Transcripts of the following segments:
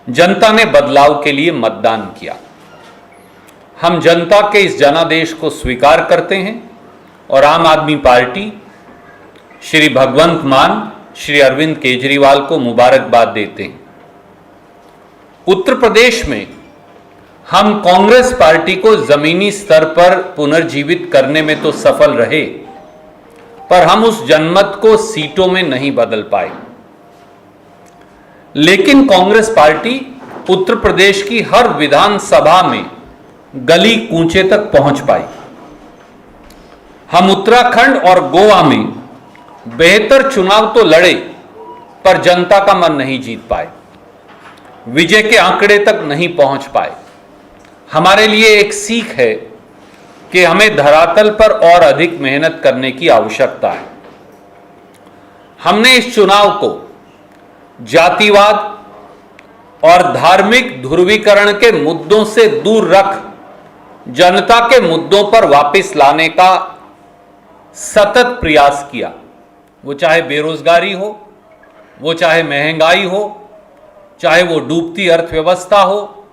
जनता ने बदलाव के लिए मतदान किया। हम जनता के इस जनादेश को स्वीकार करते हैं और आम आदमी पार्टी श्री भगवंत मान, श्री अरविंद केजरीवाल को मुबारकबाद देते हैं। उत्तर प्रदेश में हम कांग्रेस पार्टी को जमीनी स्तर पर पुनर्जीवित करने में तो सफल रहे, पर हम उस जनमत को सीटों में नहीं बदल पाए। लेकिन कांग्रेस पार्टी उत्तर प्रदेश की हर विधानसभा में गली कूंचे तक पहुंच पाई। हम उत्तराखंड और गोवा में बेहतर चुनाव तो लड़े, पर जनता का मन नहीं जीत पाए, विजय के आंकड़े तक नहीं पहुंच पाए। हमारे लिए एक सीख है कि हमें धरातल पर और अधिक मेहनत करने की आवश्यकता है। हमने इस चुनाव को जातिवाद और धार्मिक ध्रुवीकरण के मुद्दों से दूर रख जनता के मुद्दों पर वापस लाने का सतत प्रयास किया। वो चाहे बेरोजगारी हो, वो चाहे महंगाई हो, चाहे वो डूबती अर्थव्यवस्था हो,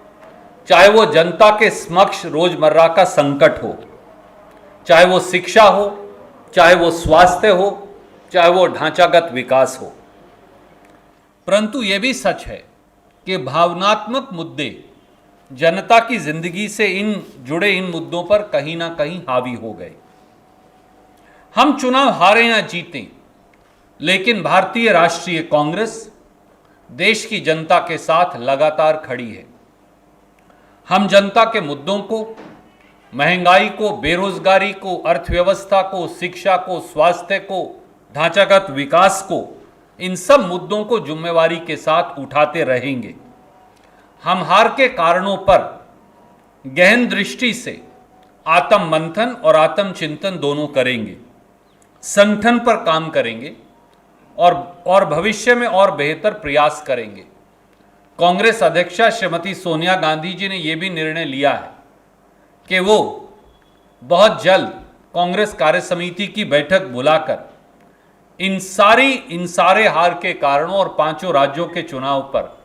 चाहे वो जनता के समक्ष रोजमर्रा का संकट हो, चाहे वो शिक्षा हो, चाहे वो स्वास्थ्य हो, चाहे वो ढांचागत विकास हो। परंतु यह भी सच है कि भावनात्मक मुद्दे जनता की जिंदगी से जुड़े इन मुद्दों पर कहीं ना कहीं हावी हो गए। हम चुनाव हारे या जीतें, लेकिन भारतीय राष्ट्रीय कांग्रेस देश की जनता के साथ लगातार खड़ी है। हम जनता के मुद्दों को, महंगाई को, बेरोजगारी को, अर्थव्यवस्था को, शिक्षा को, स्वास्थ्य को, ढांचागत विकास को, इन सब मुद्दों को जिम्मेवारी के साथ उठाते रहेंगे। हम हार के कारणों पर गहन दृष्टि से आत्म मंथन और आत्म चिंतन दोनों करेंगे, संगठन पर काम करेंगे और भविष्य में और बेहतर प्रयास करेंगे। कांग्रेस अध्यक्षा श्रीमती सोनिया गांधी जी ने यह भी निर्णय लिया है कि वो बहुत जल्द कांग्रेस कार्य समिति की बैठक बुलाकर इन सारे हार के कारणों और पांचों राज्यों के चुनाव पर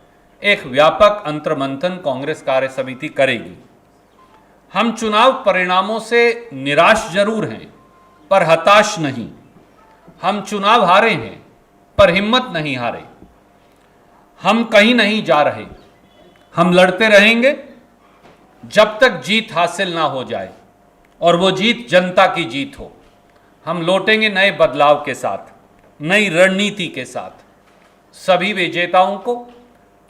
एक व्यापक अंतर्मंथन कांग्रेस कार्य समिति करेगी। हम चुनाव परिणामों से निराश जरूर हैं, पर हताश नहीं। हम चुनाव हारे हैं, पर हिम्मत नहीं हारे। हम कहीं नहीं जा रहे। हम लड़ते रहेंगे जब तक जीत हासिल ना हो जाए, और वो जीत जनता की जीत हो। हम लौटेंगे नए बदलाव के साथ, नई रणनीति के साथ। सभी विजेताओं को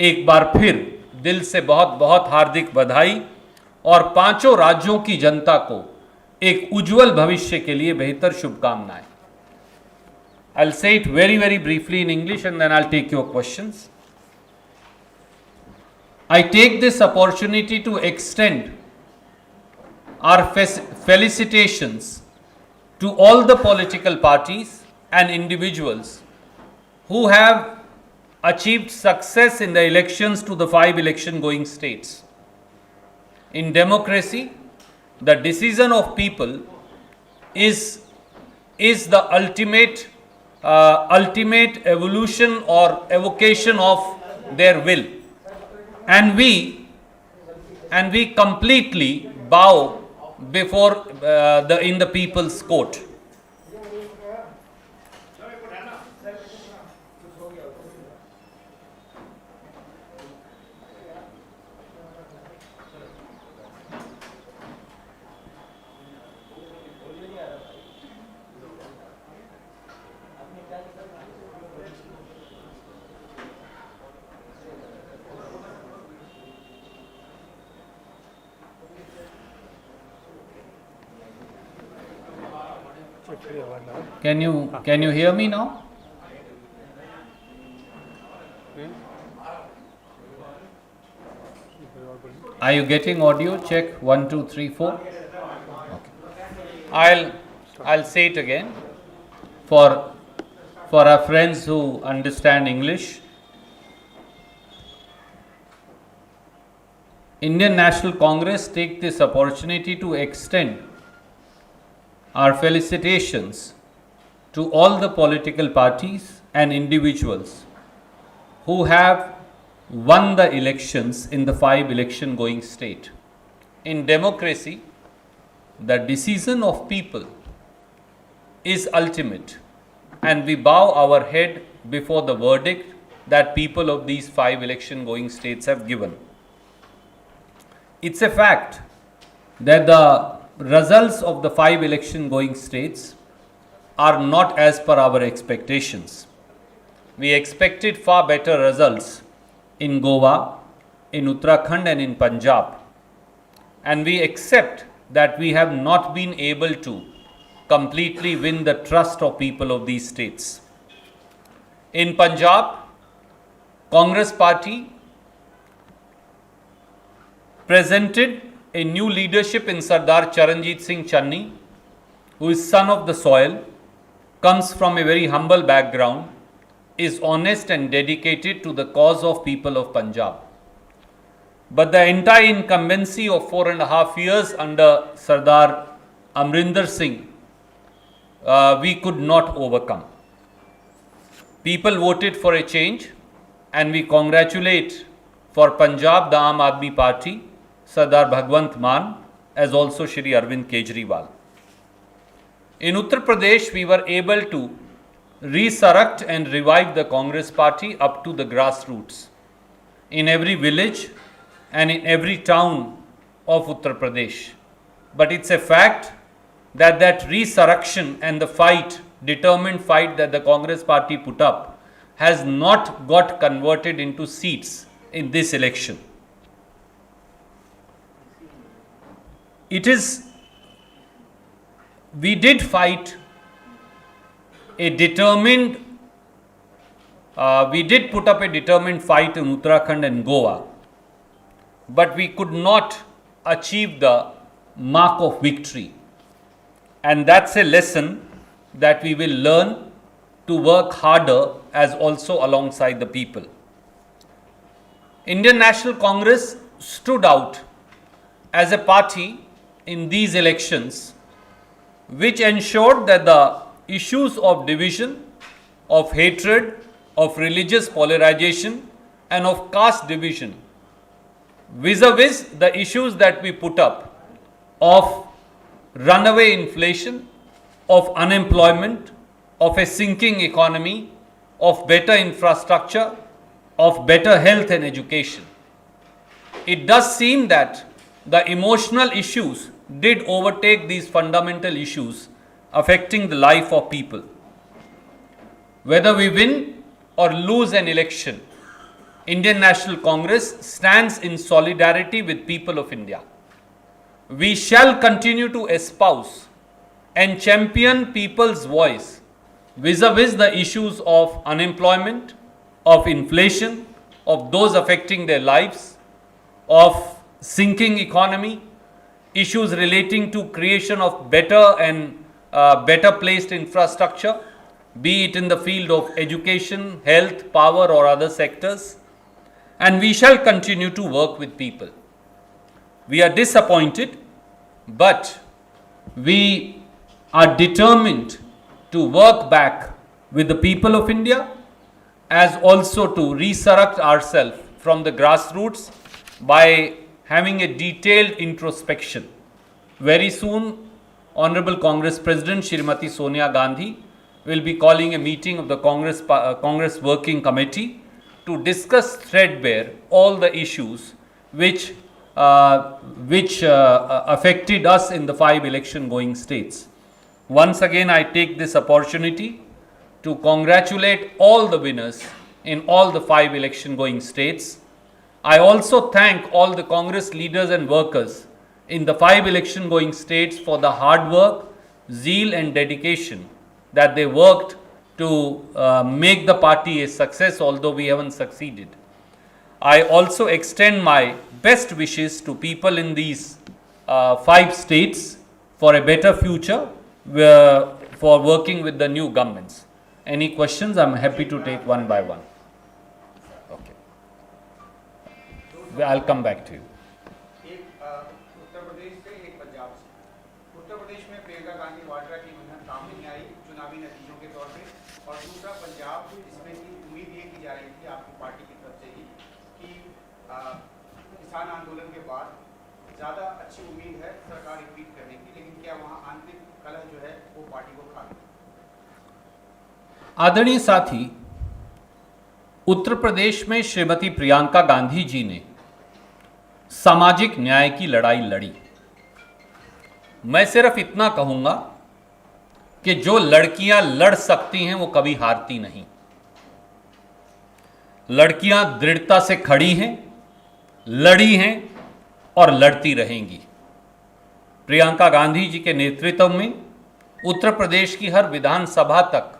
एक बार फिर दिल से बहुत बहुत हार्दिक बधाई और पांचों राज्यों की जनता को एक उज्जवल भविष्य के लिए बेहतर शुभकामनाएं। I'll say it very, very briefly in English and then I'll take your questions. I take this opportunity to extend our felicitations to all the political parties and individuals who have achieved success in the elections to the 5 election going states. In democracy, the decision of people is the ultimate evolution or evocation of their will, and we completely bow before in the people's court. Can you hear me now? Are you getting audio? Check 1 2 3 4. Okay. I'll say it again for our friends who understand English. Indian National Congress take this opportunity to extend our felicitations to all the political parties and individuals who have won the elections in the 5 election going state. In democracy, the decision of people is ultimate, and we bow our head before the verdict that people of these 5 election going states have given. It's a fact that the results of the 5 election going states are not as per our expectations. We expected far better results in Goa, in Uttarakhand and in Punjab. And we accept that we have not been able to completely win the trust of people of these states. In Punjab, Congress party presented a new leadership in Sardar Charanjit Singh Channi, who is son of the soil, comes from a very humble background, is honest and dedicated to the cause of people of Punjab. But the entire incumbency of 4.5 years under Sardar Amrinder Singh, we could not overcome. People voted for a change, and we congratulate for Punjab the Aam Aadmi Party, Sardar Bhagwant Mann, as also Shri Arvind Kejriwal. In Uttar Pradesh, we were able to resurrect and revive the Congress party up to the grassroots in every village and in every town of Uttar Pradesh. But it's a fact that that resurrection and the fight, determined fight that the Congress party put up has not got converted into seats in this election. We did fight a determined, we did put up a determined fight in Uttarakhand and Goa, but we could not achieve the mark of victory. And that's a lesson that we will learn to work harder as also alongside the people. Indian National Congress stood out as a party in these elections which ensured that the issues of division, of hatred, of religious polarization and of caste division, vis-a-vis the issues that we put up of runaway inflation, of unemployment, of a sinking economy, of better infrastructure, of better health and education. It does seem that the emotional issues did overtake these fundamental issues affecting the life of people. Whether we win or lose an election, Indian National Congress stands in solidarity with people of India. We shall continue to espouse and champion people's voice vis-a-vis the issues of unemployment, of inflation, of those affecting their lives, of sinking economy, issues relating to creation of better and better placed infrastructure, be it in the field of education, health, power or other sectors. And we shall continue to work with people. We are disappointed, but we are determined to work back with the people of India, as also to resurrect ourselves from the grassroots by having a detailed introspection. Very soon, Honorable Congress President Shrimati Sonia Gandhi will be calling a meeting of the Congress Working Committee to discuss threadbare all the issues which affected us in the 5 election going states. Once again, I take this opportunity to congratulate all the winners in all the 5 election going states. I also thank all the Congress leaders and workers in the 5 election going states for the hard work, zeal and dedication that they worked to make the party a success, although we haven't succeeded. I also extend my best wishes to people in these 5 states for a better future, for working with the new governments. Any questions? I'm happy to take one by one. Okay. I'll come back to you. एक उत्तर प्रदेश से, एक पंजाब से। उत्तर प्रदेश में प्रियंका गांधी वाड्रा की मेहनत काम नहीं आई चुनावी नतीजों के तौर पे, और दूसरा पंजाब, जिसमें की उम्मीद ये की जा रही थी आपकी पार्टी की तरफ से ही कि किसान आंदोलन के बाद ज़्यादा अच्छी उम्मीद है सरकार रिपीट करने की, लेकिन क्या वहाँ आंतरिक कलह जो है वो पार्टी को खा गई? आदरणीय साथी, उत्तर प्रदेश में श्रीमती प्रियंका गांधी जी ने सामाजिक न्याय की लड़ाई लड़ी। मैं सिर्फ इतना कहूंगा कि जो लड़कियां लड़ सकती हैं वो कभी हारती नहीं। लड़कियां दृढ़ता से खड़ी हैं, लड़ी हैं और लड़ती रहेंगी। प्रियंका गांधी जी के नेतृत्व में उत्तर प्रदेश की हर विधानसभा तक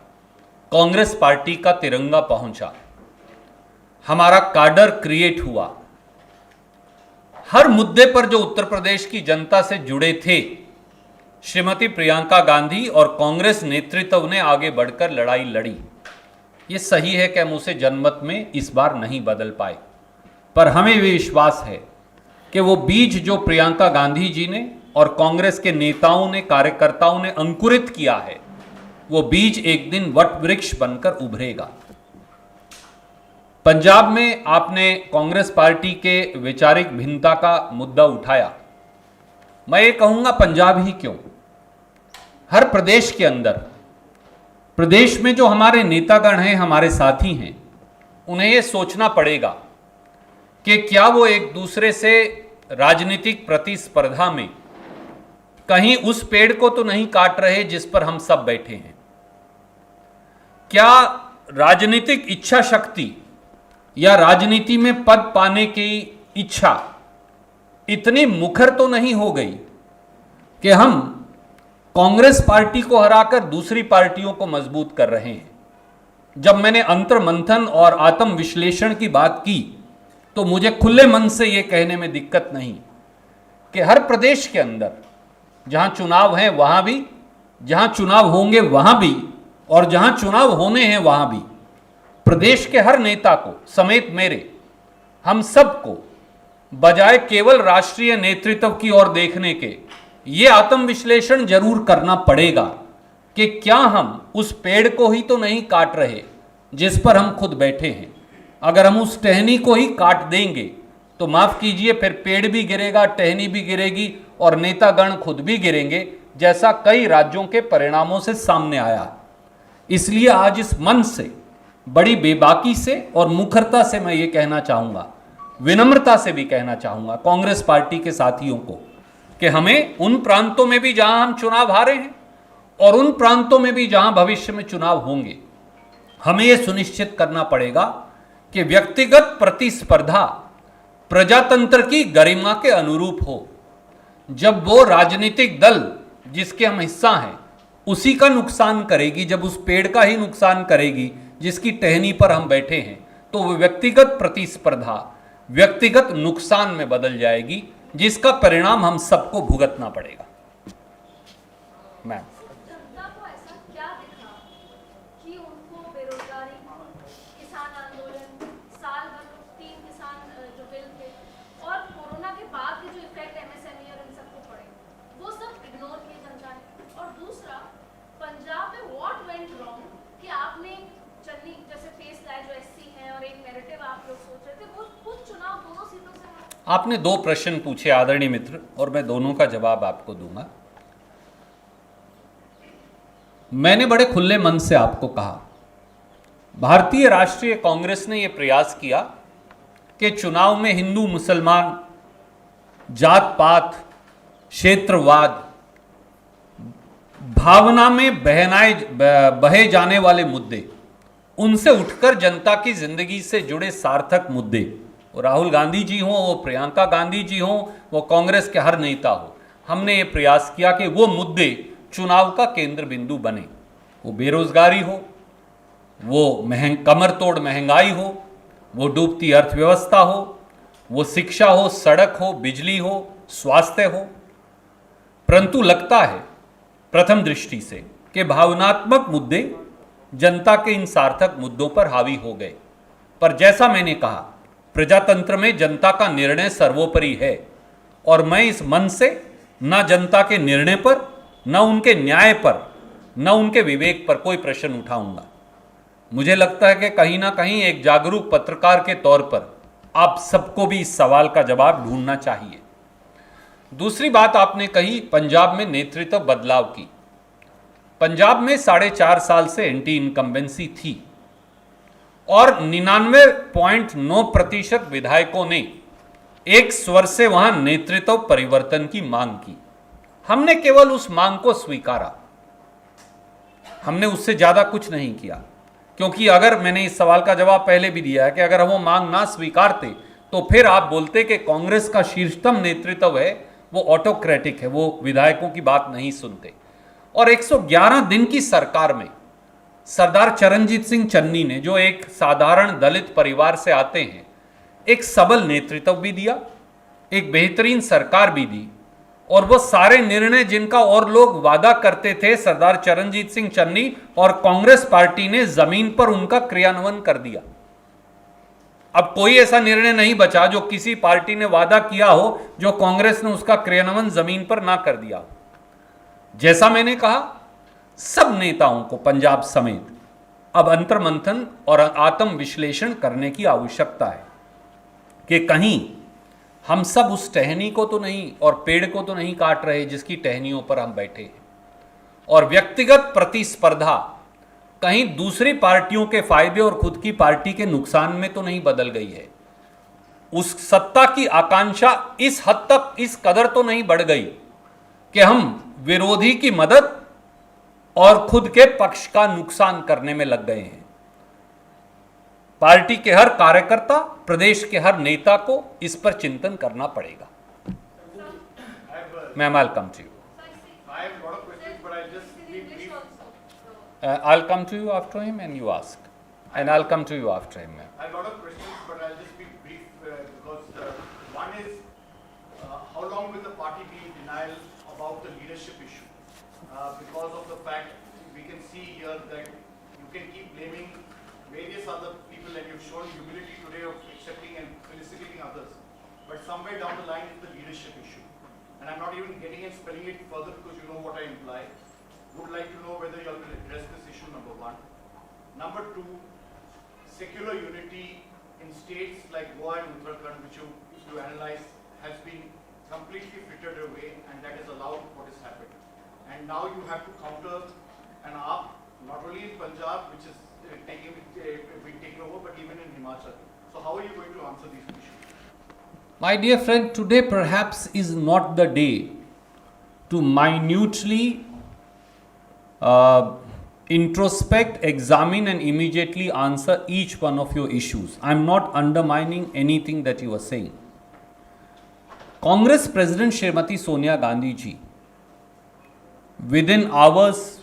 कांग्रेस पार्टी का तिरंगा पहुंचा, हमारा काडर क्रिएट हुआ। हर मुद्दे पर जो उत्तर प्रदेश की जनता से जुड़े थे, श्रीमती प्रियंका गांधी और कांग्रेस नेतृत्व ने आगे बढ़कर लड़ाई लड़ी। ये सही है कि हम उसे जनमत में इस बार नहीं बदल पाए, पर हमें भी विश्वास है कि वो बीज जो प्रियंका गांधी जी ने और कांग्रेस के नेताओं ने, कार्यकर्ताओं ने अंकुरित किया है, वो बीज एक दिन वट वृक्ष बनकर उभरेगा। पंजाब में आपने कांग्रेस पार्टी के वैचारिक भिन्नता का मुद्दा उठाया। मैं ये कहूंगा, पंजाब ही क्यों, हर प्रदेश के अंदर, प्रदेश में जो हमारे नेतागण हैं, हमारे साथी हैं, उन्हें ये सोचना पड़ेगा कि क्या वो एक दूसरे से राजनीतिक प्रतिस्पर्धा में कहीं उस पेड़ को तो नहीं काट रहे जिस पर हम सब बैठे हैं। क्या राजनीतिक इच्छा शक्ति या राजनीति में पद पाने की इच्छा इतनी मुखर तो नहीं हो गई कि हम कांग्रेस पार्टी को हराकर दूसरी पार्टियों को मजबूत कर रहे हैं। जब मैंने अंतर मंथन और आत्म विश्लेषण की बात की तो मुझे खुले मन से यह कहने में दिक्कत नहीं कि हर प्रदेश के अंदर जहां चुनाव हैं वहां भी, जहां चुनाव होंगे वहां भी, और जहां चुनाव होने हैं वहां भी प्रदेश के हर नेता को समेत मेरे, हम सबको बजाय केवल राष्ट्रीय नेतृत्व की ओर देखने के ये आत्म विश्लेषण जरूर करना पड़ेगा कि क्या हम उस पेड़ को ही तो नहीं काट रहे जिस पर हम खुद बैठे हैं। अगर हम उस टहनी को ही काट देंगे तो माफ कीजिए, फिर पेड़ भी गिरेगा, टहनी भी गिरेगी और नेतागण खुद भी गिरेंगे, जैसा कई राज्यों के परिणामों से सामने आया। इसलिए आज इस मन से, बड़ी बेबाकी से और मुखरता से मैं ये कहना चाहूंगा, विनम्रता से भी कहना चाहूंगा कांग्रेस पार्टी के साथियों को कि हमें उन प्रांतों में भी जहां हम चुनाव हारे हैं और उन प्रांतों में भी जहां भविष्य में चुनाव होंगे, हमें यह सुनिश्चित करना पड़ेगा कि व्यक्तिगत प्रतिस्पर्धा प्रजातंत्र की गरिमा के अनुरूप हो। जब वो राजनीतिक दल जिसके हम हिस्सा हैं उसी का नुकसान करेगी, जब उस पेड़ का ही नुकसान करेगी जिसकी टहनी पर हम बैठे हैं, तो वो व्यक्तिगत प्रतिस्पर्धा व्यक्तिगत नुकसान में बदल जाएगी, जिसका परिणाम हम सबको भुगतना पड़ेगा। मैम, जनता को ऐसा क्या दिखा कि उनको बेरोजगारी, किसान आंदोलन, साल भर 3 किसान जो बिल थे और कोरोना के बाद के जो इफेक्ट एमएसएमई और इन सबको पड़े, वो सब इग्नोर किए जनता ने। और दूसरा, पंजाब में व्हाट वेंट रॉन्ग कि आपने चन्नी जैसे फेस लाए जो एससी हैं और एक नैरेटिव आप लोग सोच रहे थे, वो खुद चुनाव दोनों सीटों से हारे। आपने 2 प्रश्न पूछे आदरणीय मित्र, और मैं दोनों का जवाब आपको दूंगा। मैंने बड़े खुले मन से आपको कहा, भारतीय राष्ट्रीय कांग्रेस ने यह प्रयास किया कि चुनाव में हिंदू मुसलमान, जात पात, क्षेत्रवाद, भावना में बहे जाने वाले मुद्दे, उनसे उठकर जनता की जिंदगी से जुड़े सार्थक मुद्दे, वो राहुल गांधी जी हों, वो प्रियंका गांधी जी हों, वो कांग्रेस के हर नेता हो, हमने ये प्रयास किया कि वो मुद्दे चुनाव का केंद्र बिंदु बने। वो बेरोजगारी हो, वो कमर तोड़ महंगाई हो, वो डूबती अर्थव्यवस्था हो, वो शिक्षा हो, सड़क हो, बिजली हो, स्वास्थ्य हो। परंतु लगता है प्रथम दृष्टि से कि भावनात्मक मुद्दे जनता के इन सार्थक मुद्दों पर हावी हो गए। पर जैसा मैंने कहा, प्रजातंत्र में जनता का निर्णय सर्वोपरि है और मैं इस मन से न जनता के निर्णय पर, न उनके न्याय पर, न उनके विवेक पर कोई प्रश्न उठाऊंगा। मुझे लगता है कि कहीं ना कहीं एक जागरूक पत्रकार के तौर पर आप सबको भी इस सवाल का जवाब ढूंढना चाहिए। दूसरी बात आपने कही पंजाब में नेतृत्व बदलाव की। पंजाब में 4.5 साल से एंटी इनकम्बेंसी थी और 99.9% विधायकों ने एक स्वर से वहां नेतृत्व परिवर्तन की मांग की। हमने केवल उस मांग को स्वीकारा, हमने उससे ज्यादा कुछ नहीं किया, क्योंकि अगर मैंने इस सवाल का जवाब पहले भी दिया है कि अगर हम वो मांग ना स्वीकारते तो फिर आप बोलते कि कांग्रेस का शीर्षतम नेतृत्व है वो ऑटोक्रेटिक है, वो विधायकों की बात नहीं सुनते। और 111 दिन की सरकार में सरदार चरणजीत सिंह चन्नी ने, जो एक साधारण दलित परिवार से आते हैं, एक सबल नेतृत्व भी दिया, एक बेहतरीन सरकार भी दी, और वो सारे निर्णय जिनका और लोग वादा करते थे, सरदार चरणजीत सिंह चन्नी और कांग्रेस पार्टी ने जमीन पर उनका क्रियान्वयन कर दिया। अब कोई ऐसा निर्णय नहीं बचा जो किसी पार्टी ने वादा किया हो जो कांग्रेस ने उसका क्रियान्वयन जमीन पर ना कर दिया। जैसा मैंने कहा, सब नेताओं को पंजाब समेत अब अंतर्मंथन और आत्म विश्लेषण करने की आवश्यकता है कि कहीं हम सब उस टहनी को तो नहीं और पेड़ को तो नहीं काट रहे जिसकी टहनियों पर हम बैठे हैं, और व्यक्तिगत प्रतिस्पर्धा कहीं दूसरी पार्टियों के फायदे और खुद की पार्टी के नुकसान में तो नहीं बदल गई है। उस सत्ता की आकांक्षा इस हद तक, इस कदर तो नहीं बढ़ गई कि हम विरोधी की मदद और खुद के पक्ष का नुकसान करने में लग गए हैं। पार्टी के हर कार्यकर्ता, प्रदेश के हर नेता को इस पर चिंतन करना पड़ेगा। Ma'am, I'll come to you. I have a lot of questions, but I'll just be brief. I'll come to you after him and you ask. And I'll come to you after him, ma'am. I have a lot of questions, but I'll just be brief because one is how long will the party be in denial about the leadership issue? Because of the fact we can see here that you can keep blaming various other people, and you've shown humility today of accepting and felicitating others. But somewhere down the line is the leadership issue. And I'm not even getting and spelling it further because you know what I imply. Would like to know whether you all will address this issue, number one. Number two, secular unity in states like Goa and Uttarakhand, which you analyze, has been completely frittered away, and that has allowed what has happened. And now you have to counter an AAP, not only in Punjab, which is being taken over, but even in Himachal. So how are you going to answer these issues? My dear friend, today perhaps is not the day to minutely introspect, examine and immediately answer each one of your issues. I am not undermining anything that you are saying. Congress President Srimati Sonia Gandhi ji within hours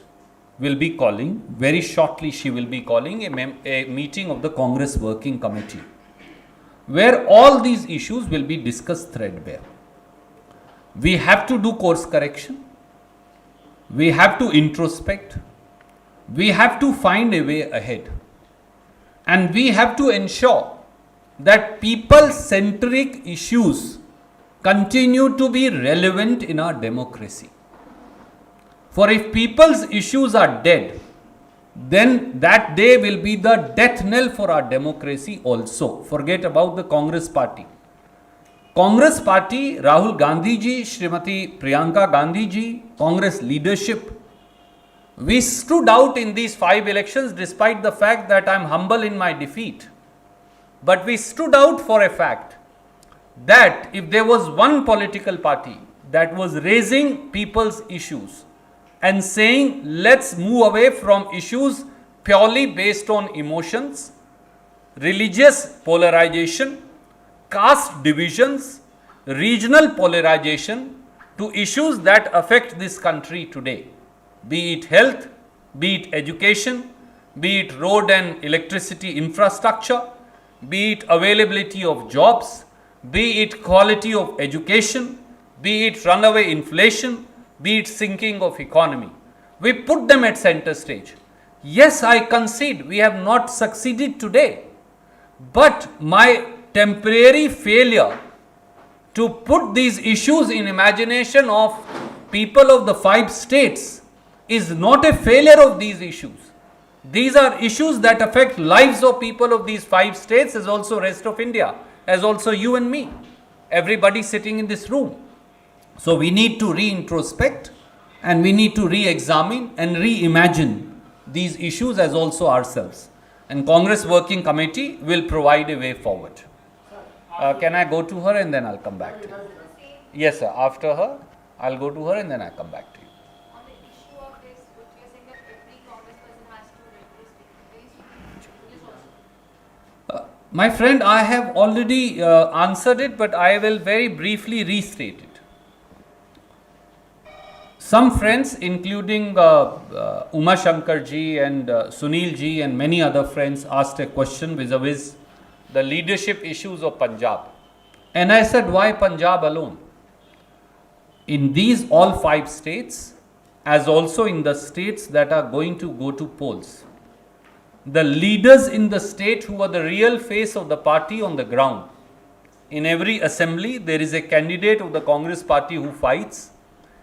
will be calling, very shortly she will be calling a meeting of the Congress Working Committee, where all these issues will be discussed threadbare. We have to do course correction, we have to introspect, we have to find a way ahead, and we have to ensure that people-centric issues continue to be relevant in our democracy. For if people's issues are dead, then that day will be the death knell for our democracy also. Forget about the Congress party. Congress party, Rahul Gandhi ji, Srimati Priyanka Gandhi ji, Congress leadership, we stood out in these 5 elections despite the fact that I am humble in my defeat. But we stood out for a fact that if there was one political party that was raising people's issues and saying, let's move away from issues purely based on emotions, religious polarization, caste divisions, regional polarization, to issues that affect this country today, be it health, be it education, be it road and electricity infrastructure, be it availability of jobs, be it quality of education, be it runaway inflation, be it sinking of economy. We put them at center stage. Yes, I concede we have not succeeded today, but my temporary failure to put these issues in imagination of people of the 5 states is not a failure of these issues. These are issues that affect lives of people of these 5 states as also rest of India. as also you and me, everybody sitting in this room. So we need to re-introspect and we need to re-examine and reimagine these issues as also ourselves. And Congress Working Committee will provide a way forward. Can I go to her and then I'll come back to you? Yes, sir. After her, I'll go to her and then I'll come back to you. On the issue of this, which you're saying that every Congress person has to register. My friend, I have already answered it, but I will very briefly restate it. Some friends, including Uma Shankar ji and Sunil ji and many other friends, asked a question vis-a-vis the leadership issues of Punjab. And I said, why Punjab alone? In these all 5 states, as also in the states that are going to go to polls, the leaders in the state who are the real face of the party on the ground, in every assembly there is a candidate of the Congress party who fights.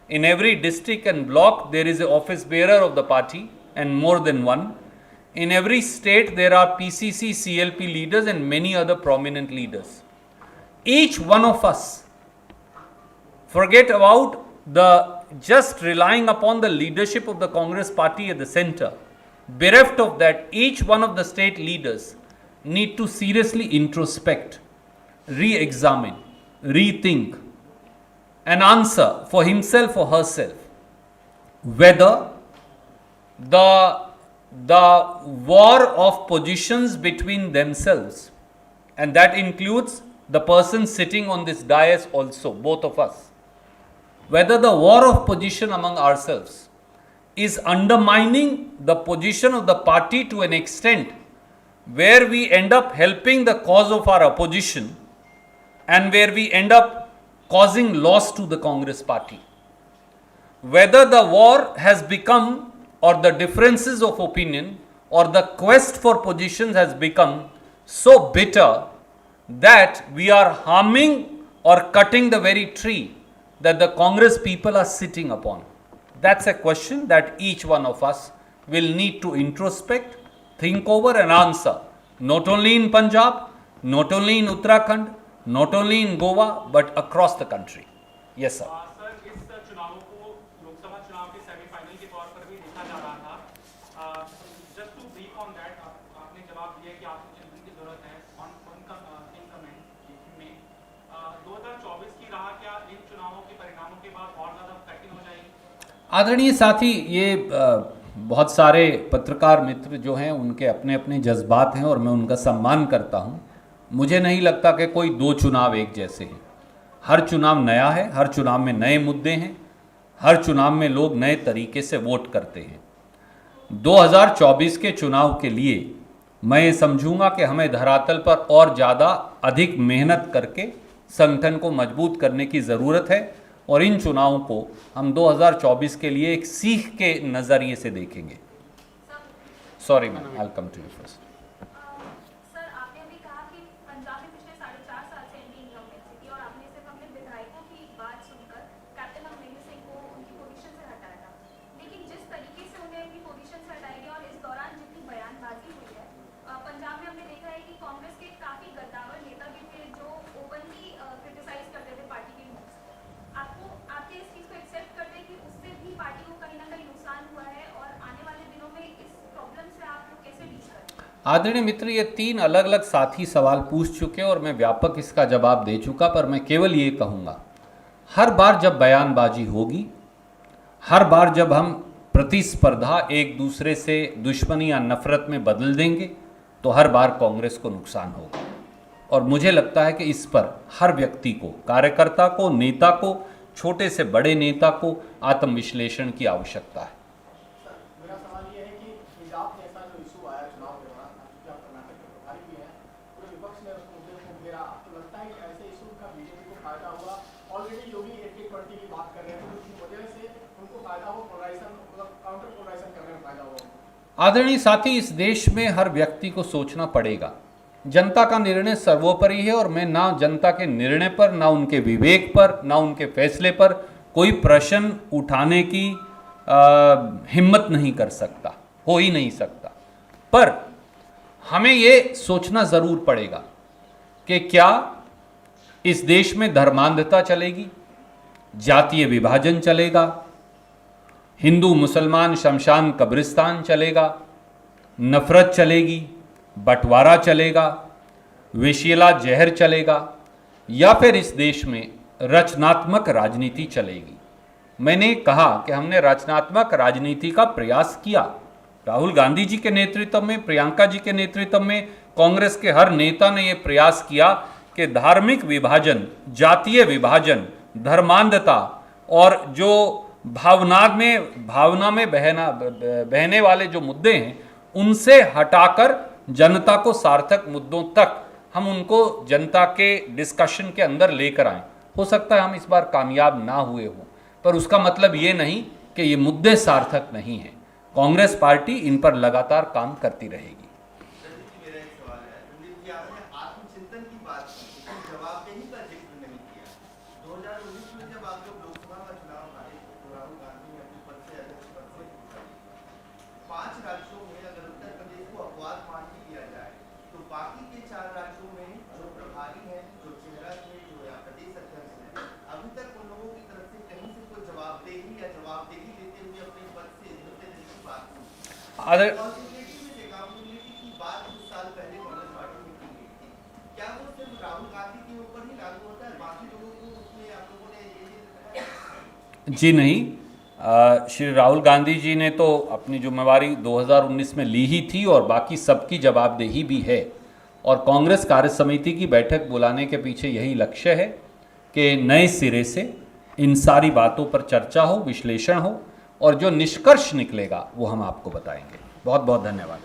In every district and block there is an office bearer of the party and more than one. In every state there are PCC, CLP leaders and many other prominent leaders. Each one of us, forget about the just relying upon the leadership of the Congress party at the center. Bereft of that, each one of the state leaders need to seriously introspect, re-examine, rethink, and answer for himself or herself whether the war of positions between themselves, and that includes the person sitting on this dais also, both of us, whether the war of position among ourselves is undermining the position of the party to an extent where we end up helping the cause of our opposition and where we end up causing loss to the Congress party. Whether the war has become, or the differences of opinion, or the quest for positions has become so bitter that we are harming or cutting the very tree that the Congress people are sitting upon. That's a question that each one of us will need to introspect, think over and answer, not only in Punjab, not only in Uttarakhand, not only in Goa, but across the country. Yes, sir. Sir, इस चुनावों को लोकसभा चुनाव के semifinal के तौर पर भी देखा जा रहा था. Just to brief on that, आपने जवाब दिया कि आपको चिंतन की जरूरत है ऑन कमेंट में 2024 की राह क्या इन चुनावों के परिणामों के बाद और ज्यादा कठिन हो जाएगी? आदरणीय साथी, ये बहुत सारे पत्रकार मित्र जो हैं उनके अपने अपने जज्बात हैं और मैं उनका सम्मान करता हूं. मुझे नहीं लगता कि कोई 2 चुनाव एक जैसे हैं. हर चुनाव नया है, हर चुनाव में नए मुद्दे हैं, हर चुनाव में लोग नए तरीके से वोट करते हैं. 2024 के चुनाव के लिए मैं ये समझूंगा कि हमें धरातल पर और ज़्यादा अधिक मेहनत करके संगठन को मजबूत करने की ज़रूरत है और इन चुनावों को हम 2024 के लिए एक सीख के नज़रिए से देखेंगे. Sorry ma'am, I will come to you first. Sir, आपने अभी कहा कि पंजाब में पिछले 4.5 साल से एंटी इनकम्बेंसी थी और आपने सिर्फ अपने विधायकों की बात सुनकर कैप्टन अमरिंदर सिंह को उनकी पोजीशन से हटाया था. लेकिन जिस तरीके से उन्हें उनकी पोजीशन से हटाया गया और इस दौरान जितनी बयानबाजी हुई है, पंजाब में हमने देखा है कि कांग्रेस के काफी गद्दावर नेता भी थे जो ओपनली क्रिटिसाइज करते थे पार्टी के मूव्स को. आपके इस चीज को एक्सेप्ट करते हैं कि उससे भी पार्टी को कहीं ना कहीं नुकसान हुआ है और आने वाले दिनों में इस प्रॉब्लम से आप लोग कैसे डील करेंगे? आदरणीय मित्र, ये 3 अलग अलग साथी सवाल पूछ चुके और मैं व्यापक इसका जवाब दे चुका, पर मैं केवल ये कहूँगा, हर बार जब बयानबाजी होगी, हर बार जब हम प्रतिस्पर्धा एक दूसरे से दुश्मनी या नफरत में बदल देंगे, तो हर बार कांग्रेस को नुकसान होगा. और मुझे लगता है कि इस पर हर व्यक्ति को, कार्यकर्ता को, नेता को, छोटे से बड़े नेता को आत्मविश्लेषण की आवश्यकता है. मेरा सवाल ये है कि पंजाब जैसा जो इशू आया चुनाव के दौरान, जो कर्नाटक के प्रभारी भी है, पूरे विपक्ष ने उस मुद्दे को घेरा. आपको लगता है कि ऐसे इशू का बीजेपी को फायदा हुआ? ऑलरेडी योगी 80-20 की बात कर रहे हैं, तो उसकी वजह से उनको फायदा हो, पोलराइजेशन मतलब काउंटर पोलराइजेशन करने में फायदा हुआ? आदरणीय साथी, इस देश में हर व्यक्ति को सोचना पड़ेगा. जनता का निर्णय सर्वोपरि है और मैं ना जनता के निर्णय पर, ना उनके विवेक पर, ना उनके फैसले पर कोई प्रश्न उठाने की हिम्मत नहीं कर सकता, हो ही नहीं सकता. पर हमें ये सोचना ज़रूर पड़ेगा कि क्या इस देश में धर्मांधता चलेगी, जातीय विभाजन चलेगा, हिंदू मुसलमान शमशान कब्रिस्तान चलेगा, नफरत चलेगी, बंटवारा चलेगा, विषैला जहर चलेगा, या फिर इस देश में रचनात्मक राजनीति चलेगी। मैंने कहा कि हमने रचनात्मक राजनीति का प्रयास किया। राहुल गांधी जी के नेतृत्व में, प्रियंका जी के नेतृत्व में, कांग्रेस के हर नेता ने यह प्रयास किया कि धार्मिक विभाजन, जातीय विभाजन, धर्मांधता और जो भावना में बहने वाले जो मुद्दे हैं उनसे हटाकर जनता को सार्थक मुद्दों तक हम उनको जनता के डिस्कशन के अंदर लेकर आए। हो सकता है हम इस बार कामयाब ना हुए हों, पर उसका मतलब ये नहीं कि ये मुद्दे सार्थक नहीं हैं। कांग्रेस पार्टी इन पर लगातार काम करती रहेगी। मेरा एक सवाल है, रणदीप जी, आपने आत्मचिंतन की बात की, लेकिन जवाबदेही का जिक्र नहीं किया। 2019 में जब आप लोग लोकसभा का चुनाव हारे तो राहुल गांधी ने अपने पद से अध्यक्ष पद से इस्तीफा दिया। 5 राज्यों में अगर उत्तर प्रदेश को अपवाद मान के लिया जाए तो बाकी के 4 राज्यों में जो प्रभारी हैं, जो चेहरा थे, जो या प्रदेश अध्यक्ष हैं, अभी तक उन लोगों की तरफ से कहीं से कोई जवाबदेही या जवाबदेही लेते हुए अपने पद से इस्तीफे देने की बात नहीं। अकाउंटेबिलिटी की बात कुछ साल पहले कांग्रेस पार्टी में की गई थी। क्या वो सिर्फ राहुल गांधी के ऊपर ही लागू होता है, बाकी लोगों को उसमें आप लोगों ने ये जी नहीं, श्री राहुल गांधी जी ने तो अपनी जिम्मेवारी 2019 में ली ही थी और बाकी सबकी जवाबदेही भी है। और कांग्रेस कार्य समिति की बैठक बुलाने के पीछे यही लक्ष्य है कि नए सिरे से इन सारी बातों पर चर्चा हो, विश्लेषण हो और जो निष्कर्ष निकलेगा वो हम आपको बताएंगे। बहुत बहुत धन्यवाद।